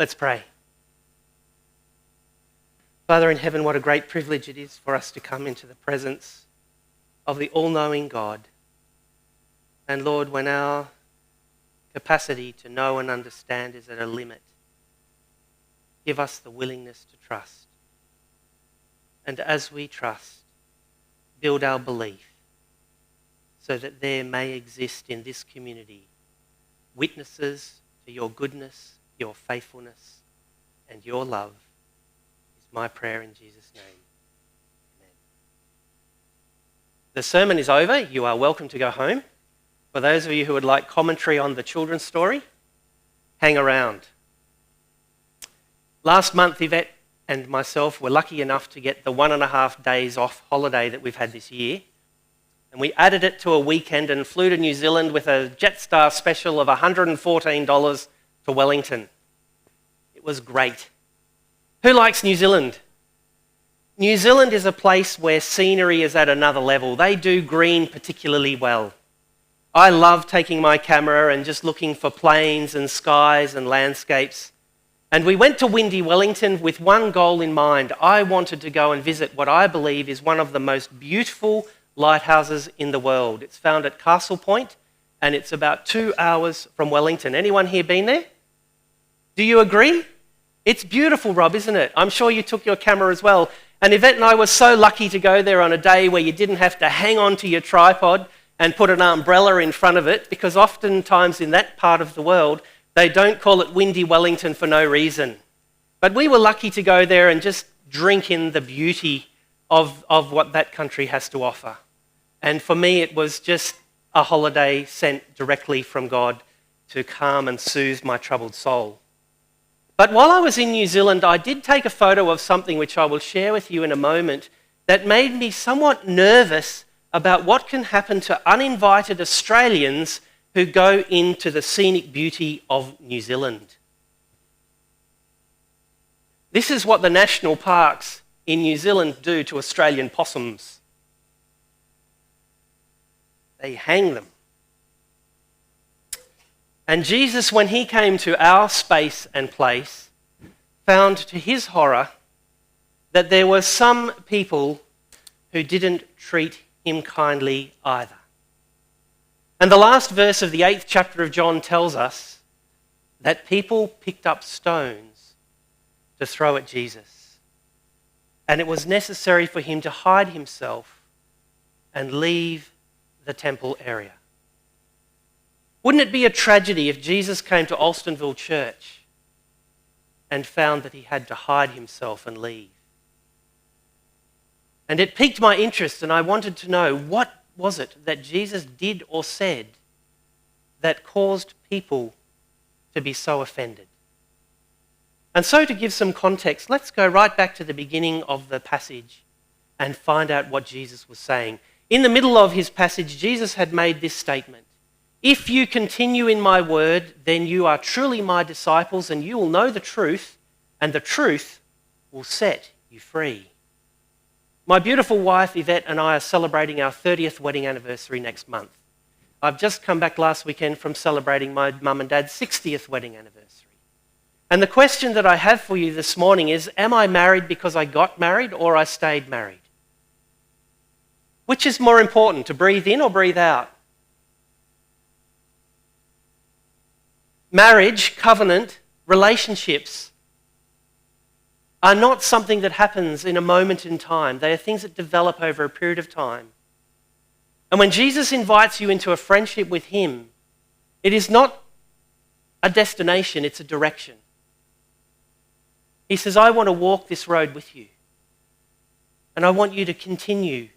Let's pray. Father in heaven, what a great privilege it is for us to come into the presence of the all-knowing God. And Lord, when our capacity to know and understand is at a limit, give us the willingness to trust. And as we trust, build our belief so that there may exist in this community witnesses to your goodness, your faithfulness, and your love, is my prayer in Jesus' name. Amen. The sermon is over. You are welcome to go home. For those of you who would like commentary on the children's story, hang around. Last month, Yvette and myself were lucky enough to get the 1.5 days off holiday that we've had this year. And we added it to a weekend and flew to New Zealand with a Jetstar special of $114 to Wellington. It was great. Who likes New Zealand? New Zealand is a place where scenery is at another level. They do green particularly well. I love taking my camera and just looking for plains and skies and landscapes. And we went to windy Wellington with one goal in mind. I wanted to go and visit what I believe is one of the most beautiful lighthouses in the world. It's found at Castle Point, and it's about 2 hours from Wellington. Anyone here been there? Do you agree? It's beautiful, Rob, isn't it? I'm sure you took your camera as well. And Yvette and I were so lucky to go there on a day where you didn't have to hang on to your tripod and put an umbrella in front of it, because oftentimes in that part of the world, they don't call it windy Wellington for no reason. But we were lucky to go there and just drink in the beauty of what that country has to offer. And for me, it was just a holiday sent directly from God to calm and soothe my troubled soul. But while I was in New Zealand, I did take a photo of something which I will share with you in a moment that made me somewhat nervous about what can happen to uninvited Australians who go into the scenic beauty of New Zealand. This is what the national parks in New Zealand do to Australian possums. They hang them. And Jesus, when he came to our space and place, found to his horror that there were some people who didn't treat him kindly either. And the last verse of the 8th chapter of John tells us that people picked up stones to throw at Jesus. And it was necessary for him to hide himself and leave the temple area. Wouldn't it be a tragedy if Jesus came to Alstonville Church and found that he had to hide himself and leave? And it piqued my interest, and I wanted to know, what was it that Jesus did or said that caused people to be so offended? And so, to give some context, let's go right back to the beginning of the passage and find out what Jesus was saying. In the middle of his passage, Jesus had made this statement: "If you continue in my word, then you are truly my disciples, and you will know the truth, and the truth will set you free." My beautiful wife Yvette and I are celebrating our 30th wedding anniversary next month. I've just come back last weekend from celebrating my mum and dad's 60th wedding anniversary. And the question that I have for you this morning is, am I married because I got married or I stayed married? Which is more important, to breathe in or breathe out? Marriage, covenant, relationships are not something that happens in a moment in time. They are things that develop over a period of time. And when Jesus invites you into a friendship with him, it is not a destination, it's a direction. He says, I want to walk this road with you. And I want you to continue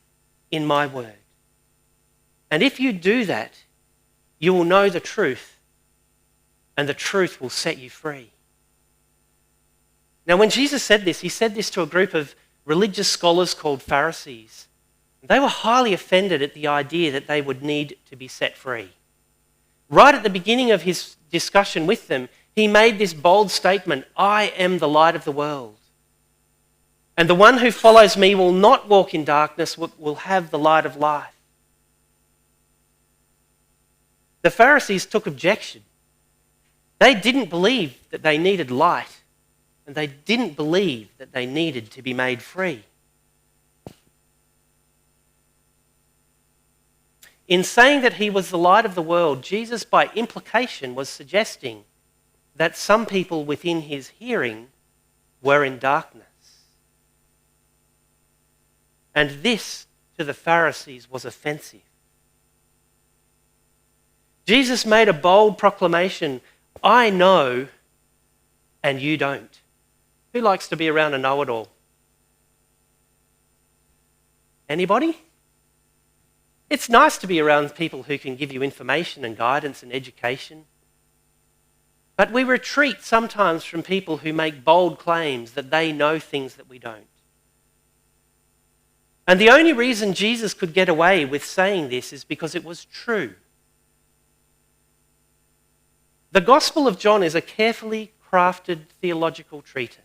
in my word. And if you do that, you will know the truth, and the truth will set you free. Now, when Jesus said this, he said this to a group of religious scholars called Pharisees. They were highly offended at the idea that they would need to be set free. Right at the beginning of his discussion with them, he made this bold statement: I am the light of the world. And the one who follows me will not walk in darkness, will have the light of life. The Pharisees took objection. They didn't believe that they needed light, and they didn't believe that they needed to be made free. In saying that he was the light of the world, Jesus, by implication, was suggesting that some people within his hearing were in darkness. And this, to the Pharisees, was offensive. Jesus made a bold proclamation, I know and you don't. Who likes to be around a know-it-all? Anybody? It's nice to be around people who can give you information and guidance and education. But we retreat sometimes from people who make bold claims that they know things that we don't. And the only reason Jesus could get away with saying this is because it was true. The Gospel of John is a carefully crafted theological treatise.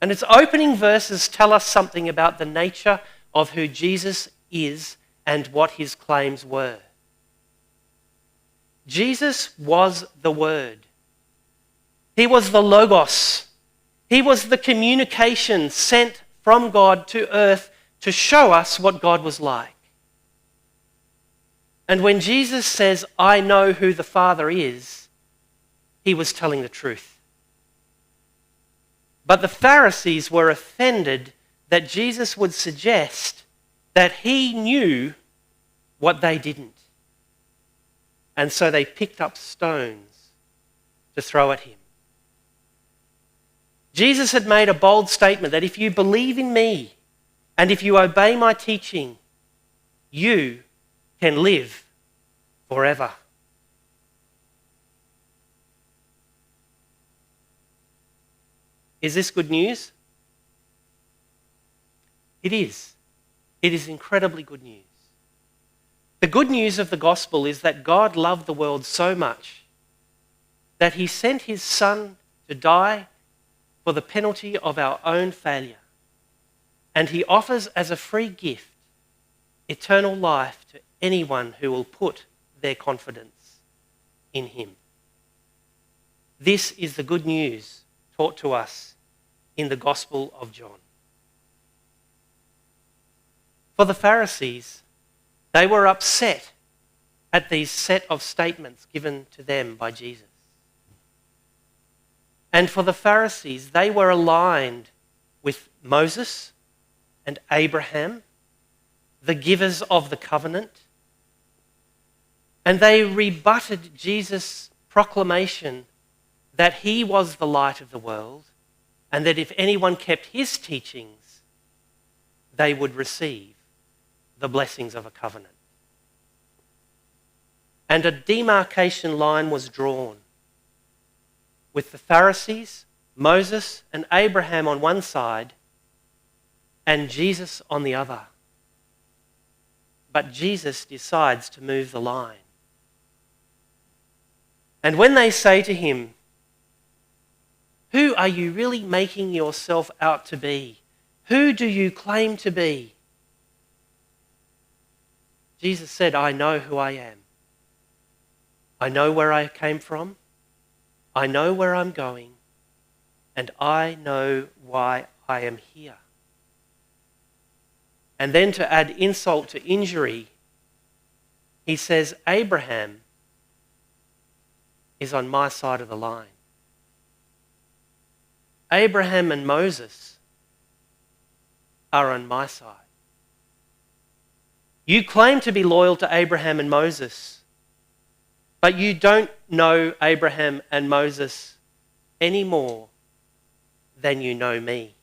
And its opening verses tell us something about the nature of who Jesus is and what his claims were. Jesus was the Word. He was the Logos. He was the communication sent from God to earth to show us what God was like. And when Jesus says, I know who the Father is, he was telling the truth. But the Pharisees were offended that Jesus would suggest that he knew what they didn't. And so they picked up stones to throw at him. Jesus had made a bold statement that if you believe in me and if you obey my teaching, you can live forever. Is this good news? It is. It is incredibly good news. The good news of the gospel is that God loved the world so much that he sent his Son to die for the penalty of our own failure. And he offers as a free gift eternal life to anyone who will put their confidence in him. This is the good news taught to us in the Gospel of John. For the Pharisees, they were upset at these set of statements given to them by Jesus. And for the Pharisees, they were aligned with Moses and Abraham, the givers of the covenant, and they rebutted Jesus' proclamation that he was the light of the world and that if anyone kept his teachings, they would receive the blessings of a covenant. And a demarcation line was drawn with the Pharisees, Moses and Abraham on one side and Jesus on the other. But Jesus decides to move the line. And when they say to him, who are you really making yourself out to be? Who do you claim to be? Jesus said, I know who I am. I know where I came from. I know where I'm going. And I know why I am here. And then to add insult to injury, he says, Abraham is on my side of the line. Abraham and Moses are on my side. You claim to be loyal to Abraham and Moses, but you don't know Abraham and Moses any more than you know me.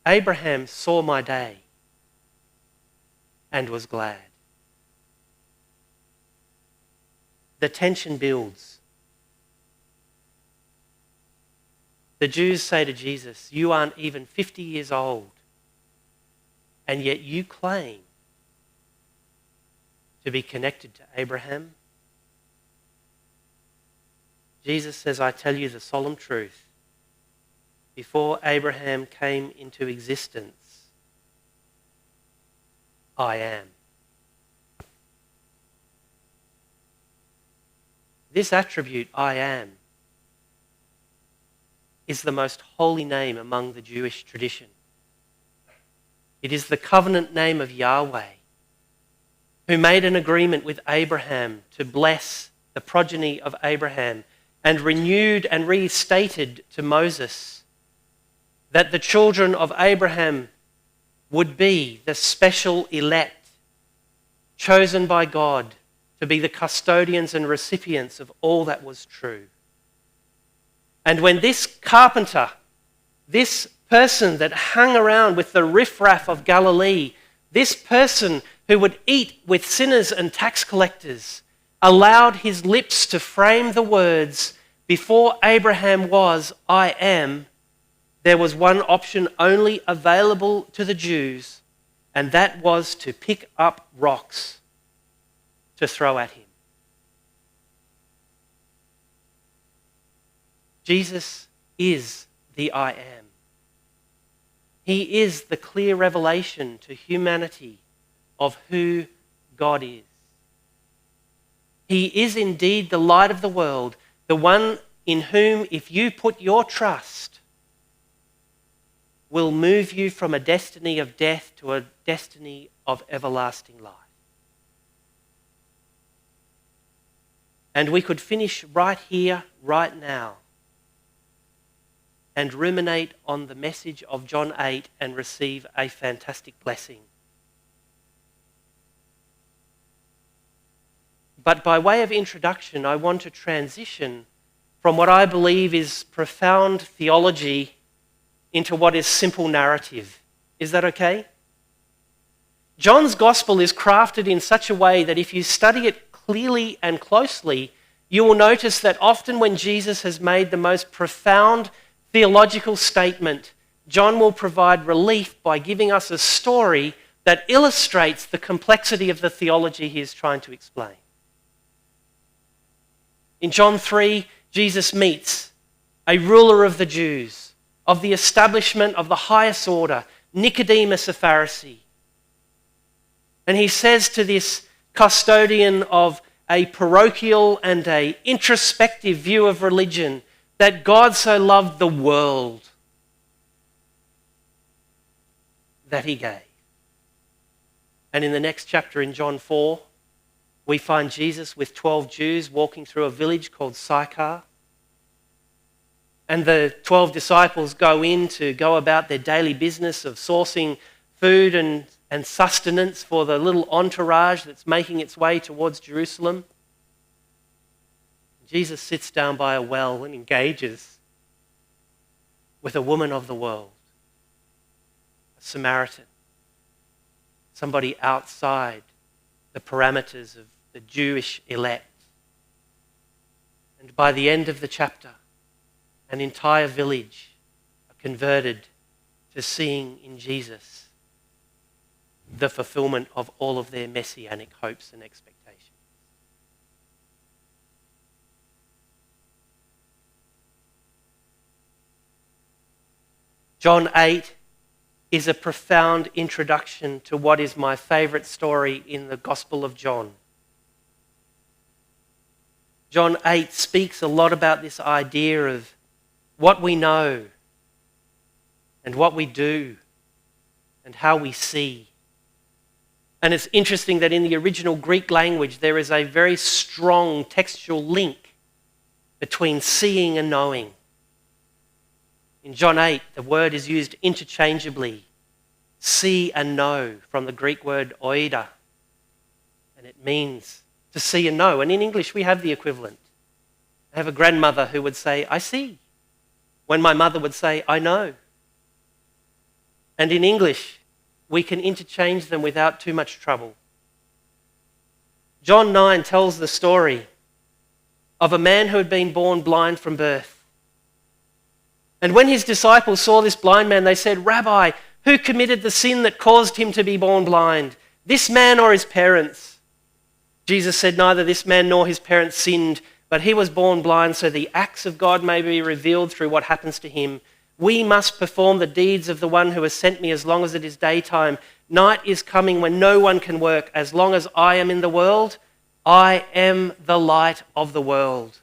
Abraham saw my day and was glad. The tension builds. The Jews say to Jesus, you aren't even 50 years old, and yet you claim to be connected to Abraham. Jesus says, I tell you the solemn truth. Before Abraham came into existence, I am. This attribute, I am, is the most holy name among the Jewish tradition. It is the covenant name of Yahweh, who made an agreement with Abraham to bless the progeny of Abraham, and renewed and restated to Moses that the children of Abraham would be the special elect, chosen by God to be the custodians and recipients of all that was true. And when this carpenter, this person that hung around with the riffraff of Galilee, this person who would eat with sinners and tax collectors, allowed his lips to frame the words, "Before Abraham was, I am," there was one option only available to the Jews, and that was to pick up rocks to throw at him. Jesus is the I am. He is the clear revelation to humanity of who God is. He is indeed the light of the world, the one in whom, if you put your trust, will move you from a destiny of death to a destiny of everlasting life. And we could finish right here, right now, and ruminate on the message of John 8 and receive a fantastic blessing. But by way of introduction, I want to transition from what I believe is profound theology into what is simple narrative. Is that okay? John's gospel is crafted in such a way that if you study it clearly and closely, you will notice that often when Jesus has made the most profound theological statement, John will provide relief by giving us a story that illustrates the complexity of the theology he is trying to explain. In John 3, Jesus meets a ruler of the Jews, of the establishment of the highest order, Nicodemus, a Pharisee. And he says to this custodian of a parochial and an introspective view of religion that God so loved the world that he gave. And in the next chapter in John 4, we find Jesus with 12 Jews walking through a village called Sychar. And the 12 disciples go about their daily business of sourcing food and sustenance for the little entourage that's making its way towards Jerusalem. Jesus sits down by a well and engages with a woman of the world, a Samaritan, somebody outside the parameters of the Jewish elect. And by the end of the chapter, an entire village are converted to seeing in Jesus the fulfillment of all of their messianic hopes and expectations. John 8 is a profound introduction to what is my favourite story in the Gospel of John. John 8 speaks a lot about this idea of what we know and what we do and how we see. And it's interesting that in the original Greek language there is a very strong textual link between seeing and knowing. In John 8, the word is used interchangeably, see and know, from the Greek word oida. And it means to see and know. And in English we have the equivalent. I have a grandmother who would say, "I see," when my mother would say, "I know." And in English, we can interchange them without too much trouble. John 9 tells the story of a man who had been born blind from birth. And when his disciples saw this blind man, they said, "Rabbi, who committed the sin that caused him to be born blind? This man or his parents?" Jesus said, "Neither this man nor his parents sinned, but he was born blind so the acts of God may be revealed through what happens to him. We must perform the deeds of the one who has sent me as long as it is daytime. Night is coming when no one can work. As long as I am in the world, I am the light of the world.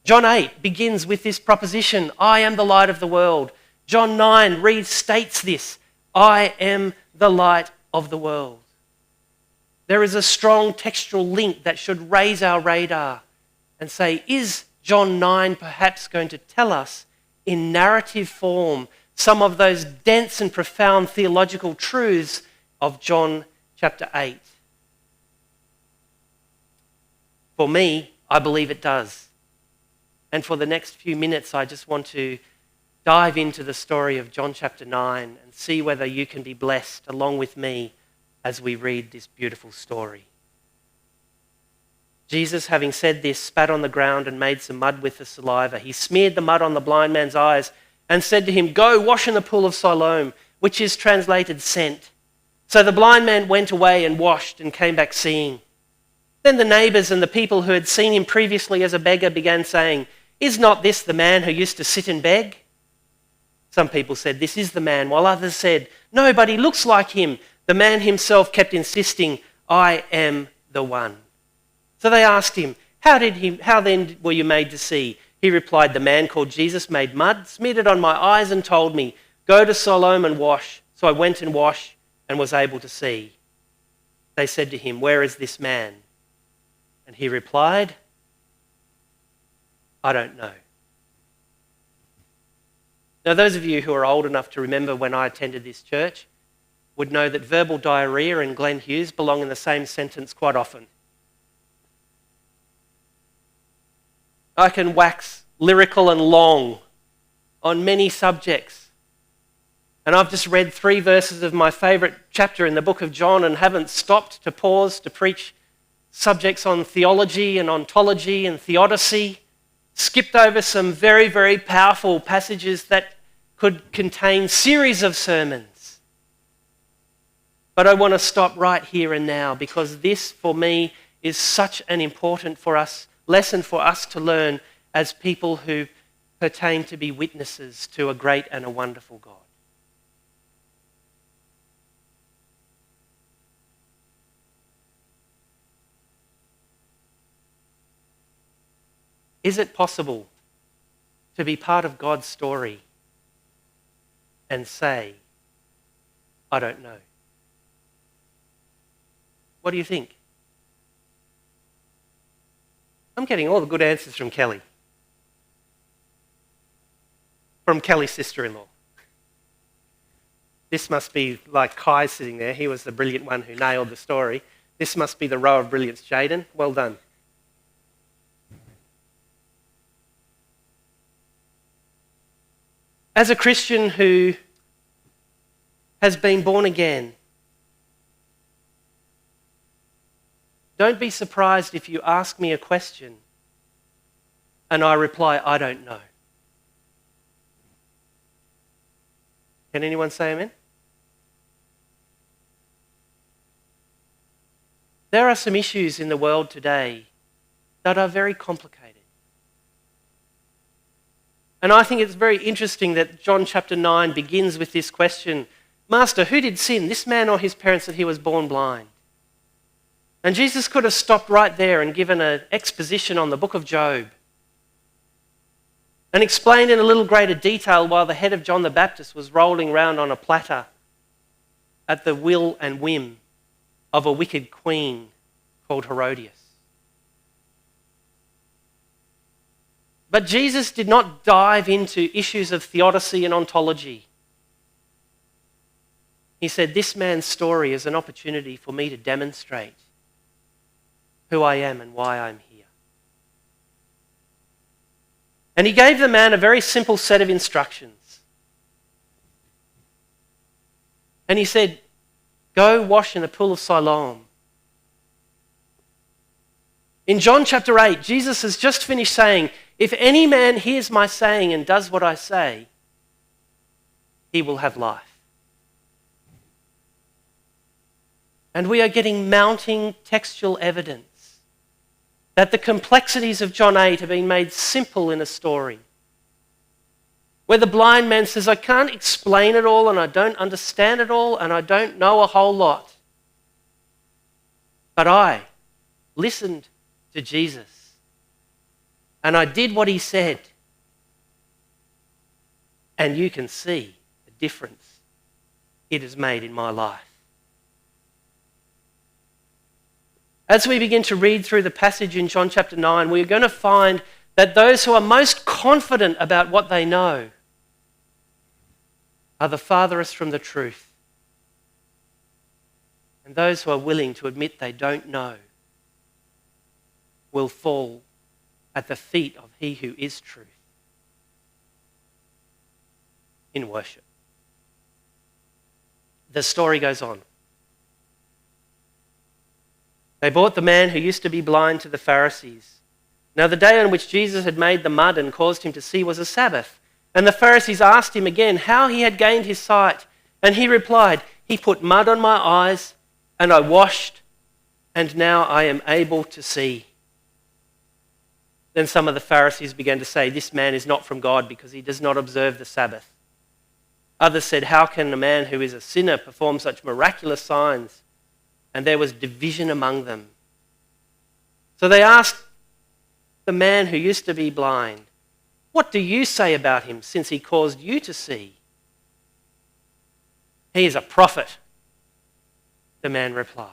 John 8 begins with this proposition, I am the light of the world. John 9 restates this, I am the light of the world. There is a strong textual link that should raise our radar and say, is John 9 perhaps going to tell us in narrative form some of those dense and profound theological truths of John chapter 8? For me, I believe it does. And for the next few minutes, I just want to dive into the story of John chapter 9 and see whether you can be blessed along with me as we read this beautiful story. Jesus, having said this, spat on the ground and made some mud with the saliva. He smeared the mud on the blind man's eyes and said to him, go wash in the pool of Siloam, which is translated sent. So the blind man went away and washed and came back seeing. Then the neighbours and the people who had seen him previously as a beggar began saying, is not this the man who used to sit and beg? Some people said, this is the man, while others said, no, but he looks like him. The man himself kept insisting, I am the one. So they asked him, how then were you made to see? He replied, the man called Jesus made mud, smeared it on my eyes and told me, go to Siloam and wash. So I went and washed and was able to see. They said to him, where is this man? And he replied, I don't know. Now, those of you who are old enough to remember when I attended this church would know that verbal diarrhea and Glen Hughes belong in the same sentence quite often. I can wax lyrical and long on many subjects. And I've just read 3 verses of my favourite chapter in the book of John and haven't stopped to pause to preach subjects on theology and ontology and theodicy, skipped over some very, very powerful passages that could contain series of sermons. But I want to stop right here and now because this, for me, is such an important lesson for us to learn as people who pertain to be witnesses to a great and a wonderful God. Is it possible to be part of God's story and say, I don't know? What do you think? I'm getting all the good answers from Kelly. From Kelly's sister-in-law. This must be like Kai sitting there. He was the brilliant one who nailed the story. This must be the row of brilliance. Jaden, well done. As a Christian who has been born again, don't be surprised if you ask me a question and I reply, I don't know. Can anyone say amen? There are some issues in the world today that are very complicated. And I think it's very interesting that John chapter 9 begins with this question, Master, who did sin, this man or his parents, that he was born blind? And Jesus could have stopped right there and given an exposition on the book of Job and explained in a little greater detail while the head of John the Baptist was rolling around on a platter at the will and whim of a wicked queen called Herodias. But Jesus did not dive into issues of theodicy and ontology. He said, this man's story is an opportunity for me to demonstrate who I am and why I'm here. And he gave the man a very simple set of instructions. And he said, go wash in the pool of Siloam. In John chapter 8, Jesus has just finished saying, if any man hears my saying and does what I say, he will have life. And we are getting mounting textual evidence that the complexities of John 8 have been made simple in a story. Where the blind man says, I can't explain it all and I don't understand it all and I don't know a whole lot. But I listened to Jesus and I did what he said. And you can see the difference it has made in my life. As we begin to read through the passage in John chapter 9, we're going to find that those who are most confident about what they know are the farthest from the truth. And those who are willing to admit they don't know will fall at the feet of he who is truth in worship. The story goes on. They brought the man who used to be blind to the Pharisees. Now the day on which Jesus had made the mud and caused him to see was a Sabbath. And the Pharisees asked him again how he had gained his sight. And he replied, "He put mud on my eyes and I washed, and now I am able to see." Then some of the Pharisees began to say, "This man is not from God because he does not observe the Sabbath." Others said, "How can a man who is a sinner perform such miraculous signs?" And there was division among them. So they asked the man who used to be blind, "What do you say about him since he caused you to see?" "He is a prophet," the man replied.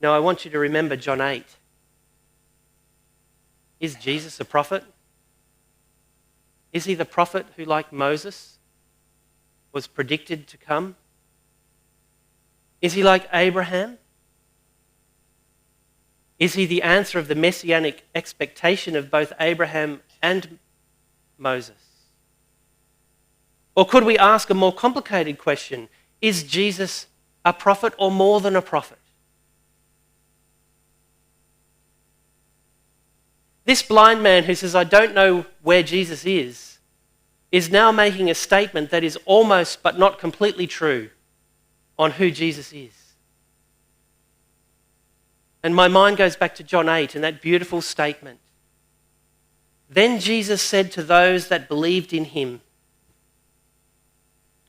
Now I want you to remember John 8. Is Jesus a prophet? Is he the prophet who, like Moses, was predicted to come? Is he like Abraham? Is he the answer of the messianic expectation of both Abraham and Moses? Or could we ask a more complicated question? Is Jesus a prophet or more than a prophet? This blind man who says, "I don't know where Jesus is now making a statement that is almost but not completely true on who Jesus is. And my mind goes back to John 8 and that beautiful statement. Then Jesus said to those that believed in him,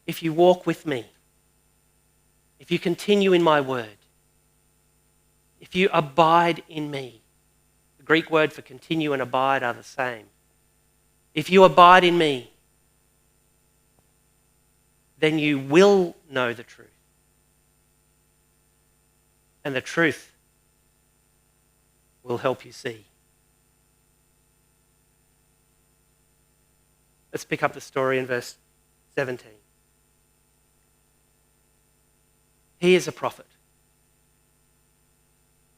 "If you walk with me, if you continue in my word, if you abide in me," the Greek word for continue and abide are the same. "If you abide in me, then you will know the truth. And the truth will help you see." Let's pick up the story in verse 17. He is a prophet.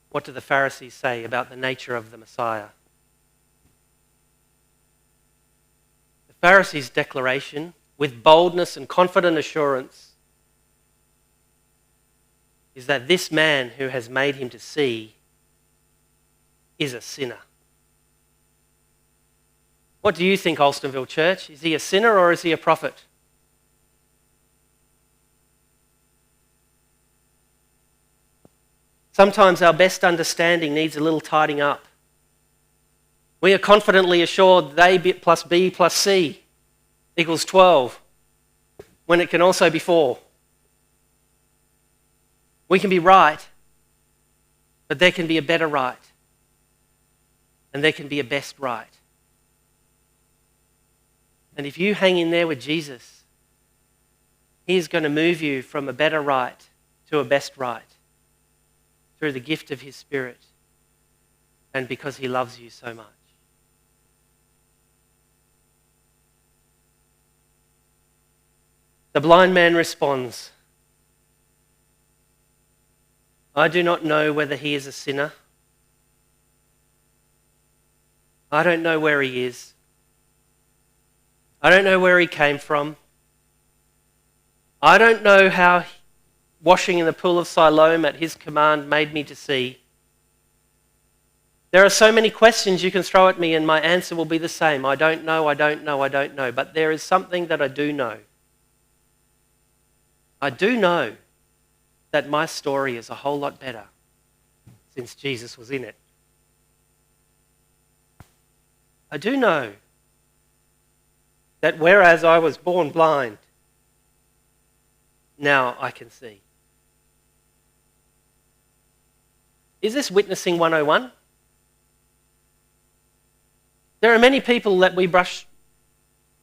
What do the Pharisees say about the nature of the Messiah? The Pharisees' declaration, with boldness and confident assurance, is that this man who has made him to see is a sinner. What do you think, Alstonville Church? Is he a sinner or is he a prophet? Sometimes our best understanding needs a little tidying up. We are confidently assured A plus B plus C equals 12, when it can also be 4. We can be right, but there can be a better right, and there can be a best right. And if you hang in there with Jesus, he is going to move you from a better right to a best right through the gift of his Spirit and because he loves you so much. The blind man responds, "I do not know whether he is a sinner. I don't know where he is. I don't know where he came from. I don't know how washing in the pool of Siloam at his command made me to see. There are so many questions you can throw at me and my answer will be the same. I don't know, I don't know, I don't know. But there is something that I do know. I do know that my story is a whole lot better since Jesus was in it. I do know that whereas I was born blind, Now I can see. Is this witnessing 101? There are many people that we brush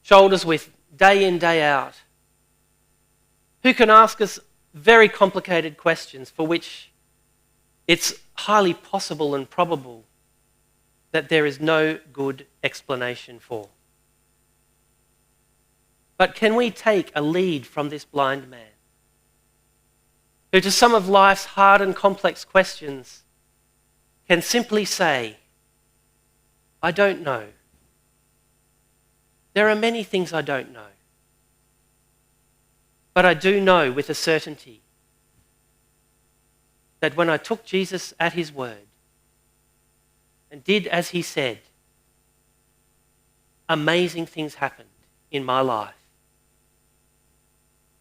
shoulders with day in, day out, who can ask us very complicated questions for which it's highly possible and probable that there is no good explanation for. But can we take a lead from this blind man, who to some of life's hard and complex questions can simply say, I don't know. There are many things I don't know. But I do know with a certainty that when I took Jesus at his word and did as he said, amazing things happened in my life.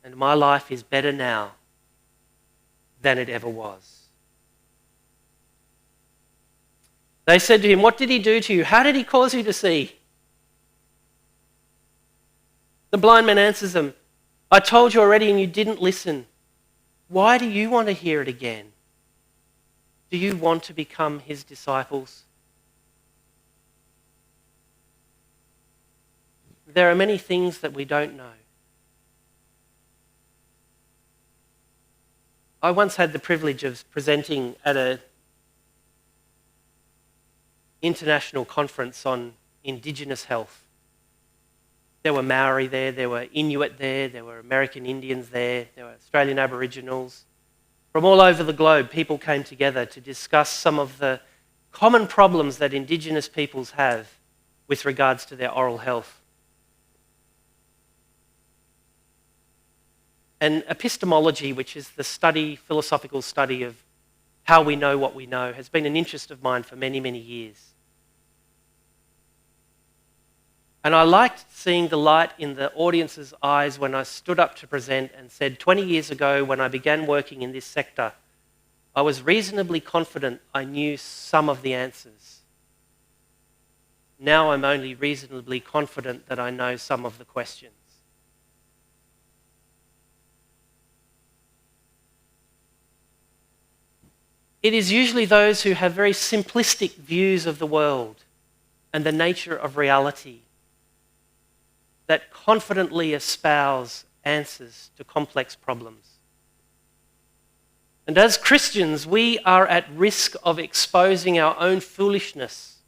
And my life is better now than it ever was. They said to him, what did he do to you? How did he cause you to see? The blind man answers them, I told you already and you didn't listen. Why do you want to hear it again? Do you want to become his disciples? There are many things that we don't know. I once had the privilege of presenting at an international conference on Indigenous health. There were Maori there were Inuit there were American Indians there were Australian Aboriginals. From all over the globe, people came together to discuss some of the common problems that Indigenous peoples have with regards to their oral health. And epistemology, which is the philosophical study of how we know what we know, has been an interest of mine for many, many years. And I liked seeing the light in the audience's eyes when I stood up to present and said, 20 years ago when I began working in this sector, I was reasonably confident I knew some of the answers. Now I'm only reasonably confident that I know some of the questions. It is usually those who have very simplistic views of the world and the nature of reality that confidently espouse answers to complex problems. And as Christians, we are at risk of exposing our own foolishness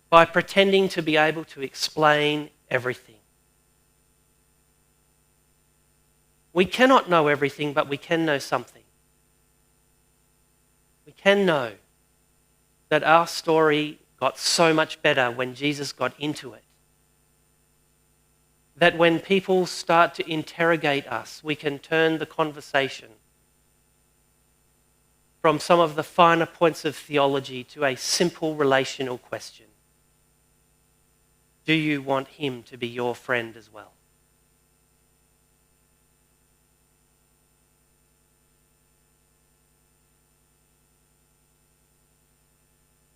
by pretending to be able to explain everything. We cannot know everything, but we can know something. We can know that our story got so much better when Jesus got into it. That when people start to interrogate us, we can turn the conversation from some of the finer points of theology to a simple relational question. Do you want him to be your friend as well?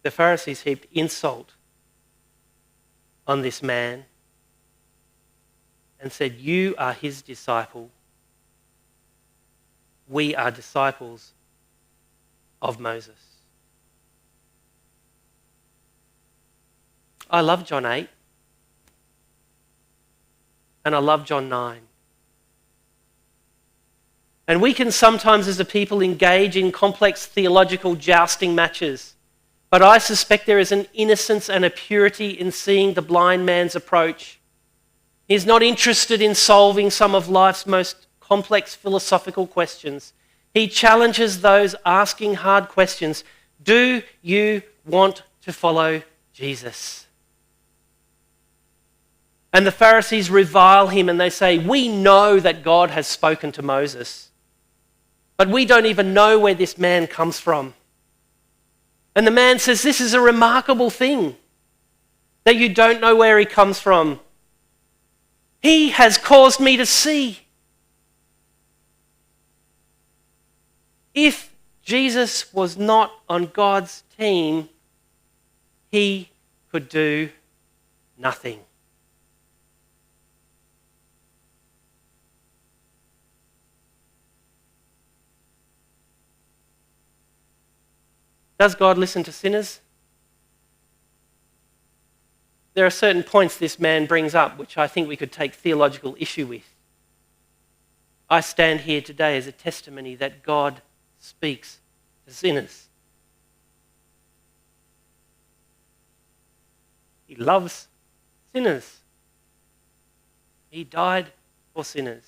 The Pharisees heaped insult on this man and said, you are his disciple. We are disciples of Moses. I love John 8 and I love John 9. And we can sometimes as a people engage in complex theological jousting matches. But I suspect there is an innocence and a purity in seeing the blind man's approach. He's not interested in solving some of life's most complex philosophical questions. He challenges those asking hard questions. Do you want to follow Jesus? And the Pharisees revile him and they say, we know that God has spoken to Moses, but we don't even know where this man comes from. And the man says, this is a remarkable thing, that you don't know where he comes from. He has caused me to see. If Jesus was not on God's team, he could do nothing. Does God listen to sinners? There are certain points this man brings up which I think we could take theological issue with. I stand here today as a testimony that God speaks to sinners. He loves sinners. He died for sinners.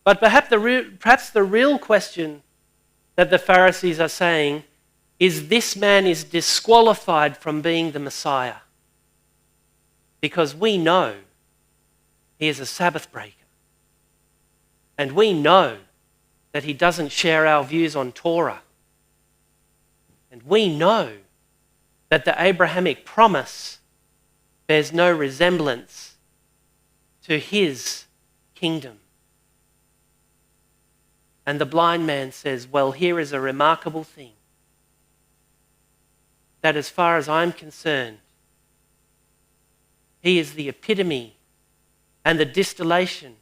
But perhaps the real question that the Pharisees are saying is this man is disqualified from being the Messiah because we know he is a Sabbath breaker. And we know that he doesn't share our views on Torah. And we know that the Abrahamic promise bears no resemblance to his kingdom. And the blind man says, well, here is a remarkable thing. That as far as I'm concerned, he is the epitome and the distillation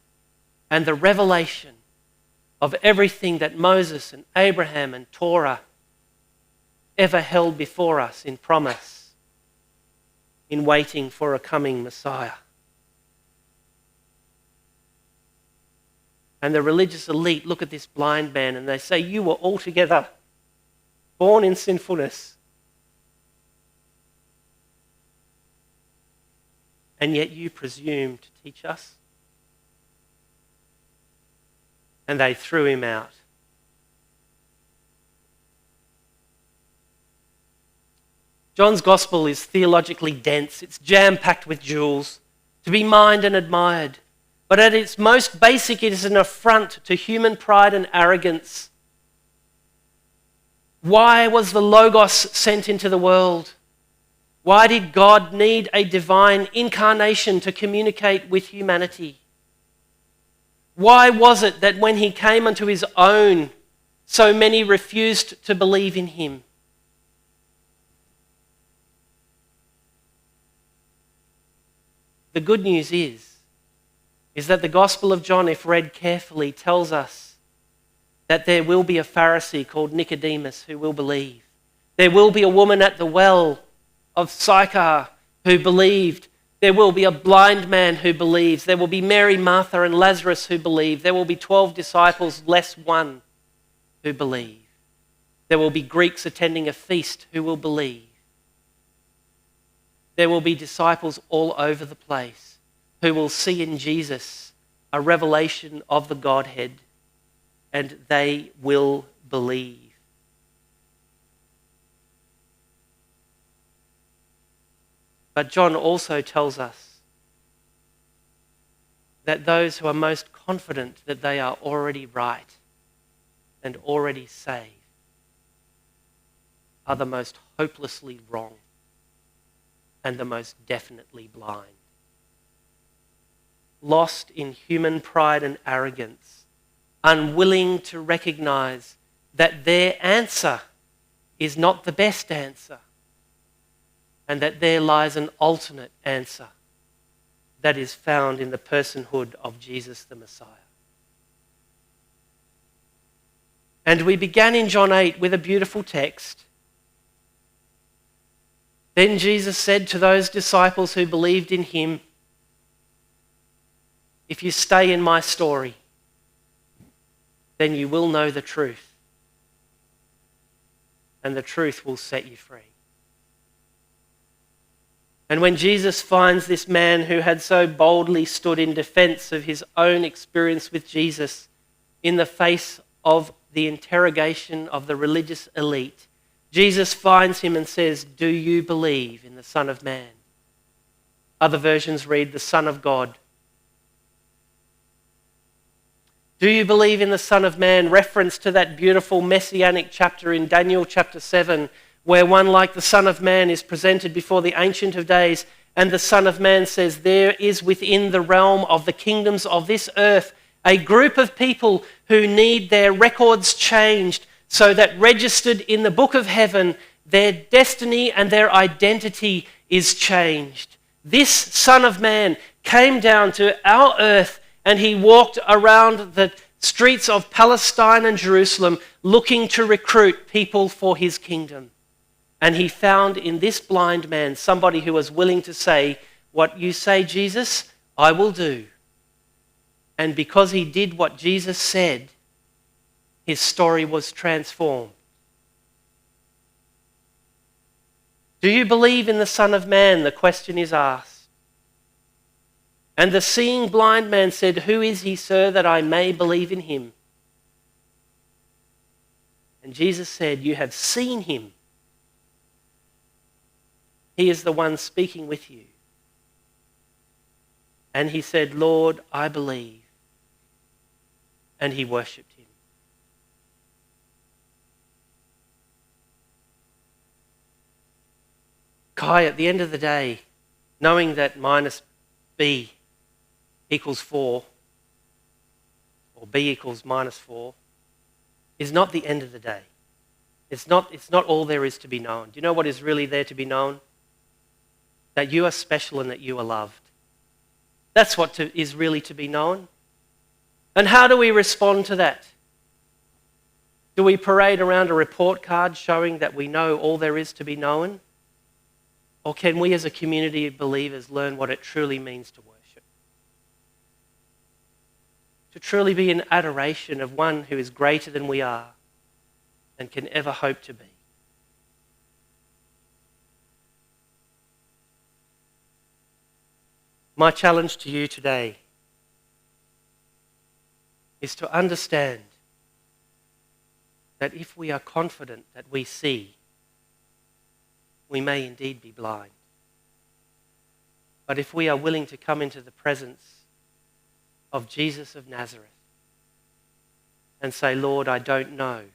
and the revelation of everything that Moses and Abraham and Torah ever held before us in promise, in waiting for a coming Messiah. And the religious elite look at this blind man and they say, you were altogether born in sinfulness. And yet you presume to teach us? And they threw him out. John's gospel is theologically dense. It's jam-packed with jewels to be mined and admired. But at its most basic, it is an affront to human pride and arrogance. Why was the Logos sent into the world? Why did God need a divine incarnation to communicate with humanity? Why was it that when he came unto his own, so many refused to believe in him? The good news is that the Gospel of John, if read carefully, tells us that there will be a Pharisee called Nicodemus who will believe. There will be a woman at the well of Sychar who believed. There will be a blind man who believes. There will be Mary, Martha, and Lazarus who believe. There will be 12 disciples, less one, who believe. There will be Greeks attending a feast who will believe. There will be disciples all over the place who will see in Jesus a revelation of the Godhead, and they will believe. But John also tells us that those who are most confident that they are already right and already saved are the most hopelessly wrong and the most definitely blind. Lost in human pride and arrogance, unwilling to recognize that their answer is not the best answer, and that there lies an alternate answer that is found in the personhood of Jesus the Messiah. And we began in John 8 with a beautiful text. Then Jesus said to those disciples who believed in him, if you stay in my story, then you will know the truth, and the truth will set you free. And when Jesus finds this man who had so boldly stood in defense of his own experience with Jesus in the face of the interrogation of the religious elite, Jesus finds him and says, do you believe in the Son of Man? Other versions read, the Son of God. Do you believe in the Son of Man? Reference to that beautiful messianic chapter in Daniel chapter 7, where one like the Son of Man is presented before the Ancient of Days, and the Son of Man says, there is within the realm of the kingdoms of this earth a group of people who need their records changed so that registered in the book of heaven, their destiny and their identity is changed. This Son of Man came down to our earth and he walked around the streets of Palestine and Jerusalem, looking to recruit people for his kingdom. And he found in this blind man somebody who was willing to say, "What you say, Jesus, I will do." And because he did what Jesus said, his story was transformed. Do you believe in the Son of Man? The question is asked. And the seeing blind man said, "Who is he, sir, that I may believe in him?" And Jesus said, "You have seen him. He is the one speaking with you." And he said, "Lord, I believe." And he worshipped him. Kai, at the end of the day, knowing that minus b equals 4, or b equals minus 4, is not the end of the day. It's not all there is to be known. Do you know what is really there to be known? That you are special and that you are loved. That's what is really to be known. And how do we respond to that? Do we parade around a report card showing that we know all there is to be known? Or can we as a community of believers learn what it truly means to worship? To truly be in adoration of one who is greater than we are and can ever hope to be. My challenge to you today is to understand that if we are confident that we see, we may indeed be blind. But if we are willing to come into the presence of Jesus of Nazareth and say, "Lord, I don't know,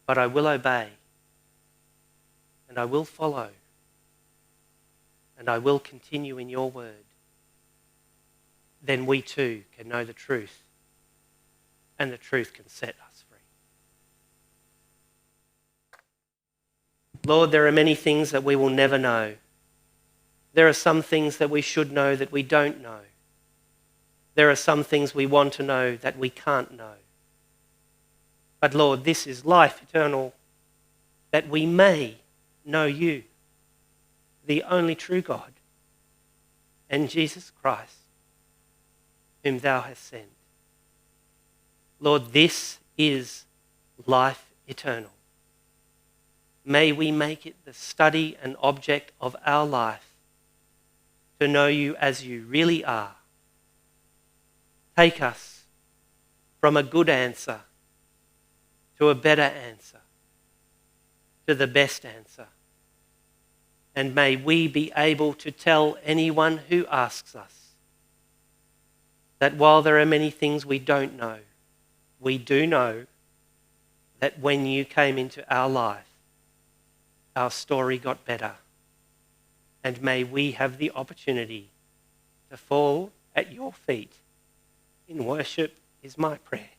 but I will obey, and I will follow, and I will continue in your word," then we too can know the truth, and the truth can set us free. Lord, there are many things that we will never know. There are some things that we should know that we don't know. There are some things we want to know that we can't know. But Lord, this is life eternal, that we may know you, the only true God, and Jesus Christ, whom thou hast sent. Lord, this is life eternal. May we make it the study and object of our life to know you as you really are. Take us from a good answer to a better answer, to the best answer. And may we be able to tell anyone who asks us that while there are many things we don't know, we do know that when you came into our life, our story got better. And may we have the opportunity to fall at your feet in worship is my prayer.